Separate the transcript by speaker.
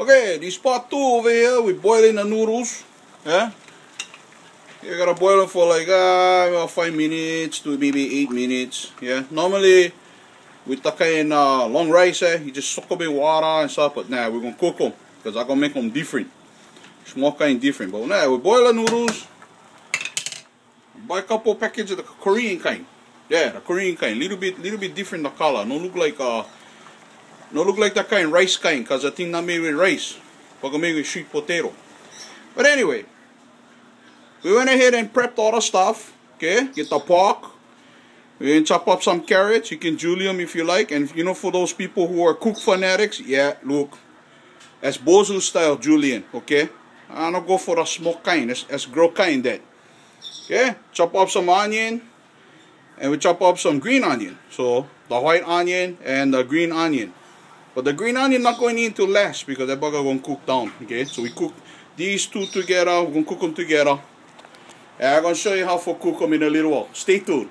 Speaker 1: Okay, this part 2 over here, we're boiling the noodles. Yeah? You gotta boil them for like about 5 minutes to maybe 8 minutes. Yeah, normally with the kind long rice, you just soak a bit of water and stuff, but now we're gonna cook them because I'm gonna make them different. Small kind different. But now we boil the noodles. Buy a couple packages of the Korean kind. Yeah, the Korean kind. Little bit different the color. No look like that kind rice kind, because I think not made with rice. But made with sweet potato. But anyway, we went ahead and prepped all the stuff. Okay, get the pork. We can chop up some carrots. You can julienne them if you like. And you know, for those people who are cook fanatics, yeah, look, that's Bozu style julienne. Okay, I don't go for the smoke kind. That's grill kind that. Okay, chop up some onion, and we chop up some green onion. So the white onion and the green onion. But the green onion not going into last because that burger gonna cook down. Okay, so we cook these two together. We're gonna cook them together. And I'm gonna show you how to cook them in a little while. Stay tuned.